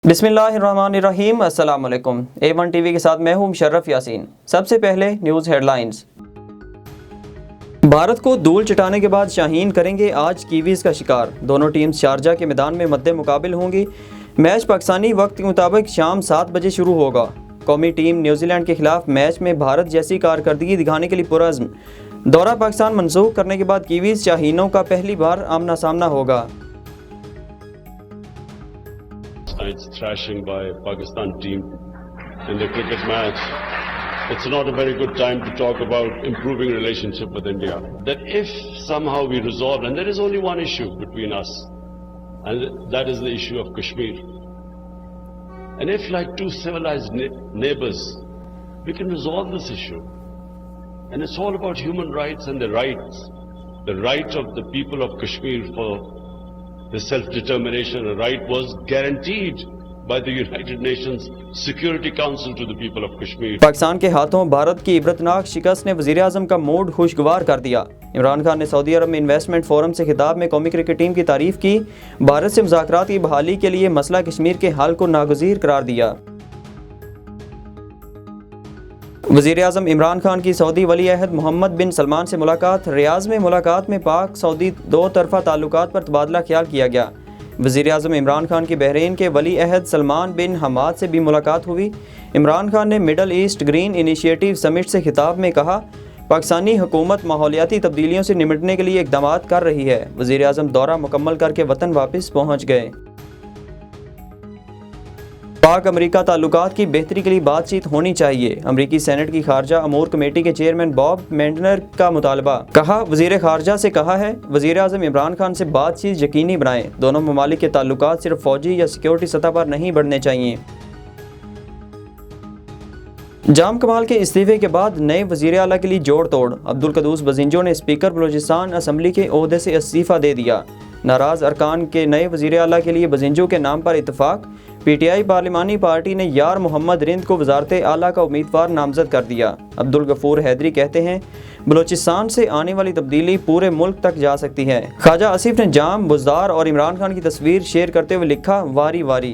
बिस्मिल्लाहिर्रहमानिर्रहीम। अस्सलाम वालेकुम। A1 टीवी के साथ मैं हूं मुशर्रफ यासीन। सबसे पहले न्यूज़ हेडलाइंस। भारत को धूल चटाने के बाद शाहीन करेंगे आज कीवीज़ का शिकार। दोनों टीम्स शारजा के मैदान में मद्दे मुकाबिल होंगी। मैच पाकिस्तानी वक्त के मुताबिक शाम 7 बजे शुरू होगा। कौमी टीम न्यूजीलैंड के खिलाफ मैच में भारत जैसी कारकर्दगी दिखाने के लिए पुरअज़्म। दौरा पाकिस्तान मनसूख करने के बाद कीवीज़ शाहीनों का पहली बार आमना सामना होगा। It's thrashing by Pakistan team in the cricket match. It's not a very good time to talk about improving relationship with India. That if somehow we resolve, and there is only one issue between us, and that is the issue of Kashmir. And if like two civilized neighbors, we can resolve this issue. And it's all about human rights and the rights. The right of the people of Kashmir for the self-determination, a right was guaranteed by the United Nations Security Council to the people of Kashmir. Pakistan के हाथों भारत की इबरतनाक शिकस्त ने वज़ीर-ए-आज़म का mood खुशगवार कर दिया। इमरान खान ने सऊदी अरब में इन्वेस्टमेंट फोरम से खिताब में कौमी क्रिकेट टीम की तारीफ की। भारत से मुज़ाकरात की बहाली के लिए मसला कश्मीर के हल को नागुज़ीर करार दिया। वज़ीर-ए-आज़म इमरान खान की सऊदी वली अहद मोहम्मद बिन सलमान से मुलाकात। रियाज़ में मुलाकात में पाक सऊदी दो तरफ़ा ताल्लुकात पर तबादला ख्याल किया गया। वज़ीर-ए-आज़म इमरान खान की बहरीन के वली अहद सलमान बिन हमाद से भी मुलाकात हुई। इमरान खान ने middle east green initiative summit से खिताब में कहा, पाकिस्तानी हुकूमत माहौलियाती तब्दीलियों से निपटने के लिए इक़दामात कर रही है। वज़ीर-ए-आज़म दौरा मुकम्मल करके वतन वापस पहुँच गए। पाक अमेरिका ताल्लुकात की बेहतरी के लिए बातचीत होनी चाहिए। अमेरिकी सेनेट की खारजा अमूर कमेटी के चेयरमैन बॉब मेंडनर का मुतालबा। कहा, वज़ीर खारजा से कहा है वज़ीर आज़म इमरान खान से बातचीत यकीनी बनाएं। दोनों ममालिक के ताल्लुकात सिर्फ फौजी या सिक्योरिटी सतह पर नहीं बढ़ने चाहिए। जाम कमाल के इस्तीफे के बाद नए वज़ीर आला के लिए जोड़ तोड़। अब्दुल कदूस बजिंजो ने स्पीकर बलूचिस्तान असम्बली के ओहदे से इस्तीफ़ा दे दिया। नाराज़ अरकान के नए वज़ीर आला के लिए बजिंजो के नाम पर इत्तफाक। पीटीआई पार्लिमानी पार्टी ने यार मोहम्मद रिंद को वज़ारत आला का उम्मीदवार नामज़द कर दिया। अब्दुल गफूर हैदरी कहते हैं, बलूचिस्तान से आने वाली तब्दीली पूरे मुल्क तक जा सकती है। ख्वाजा आसिफ ने जाम, बुज़दार और इमरान खान की तस्वीर शेयर करते हुए लिखा, वारी वारी।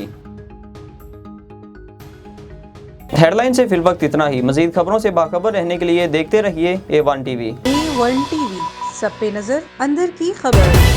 हेडलाइन से फिलवक्त इतना ही। मज़ीद खबरों से बाखबर रहने के लिए देखते रहिए A1 टीवी। A1 टीवी, सब पे नजर, अंदर की खबर।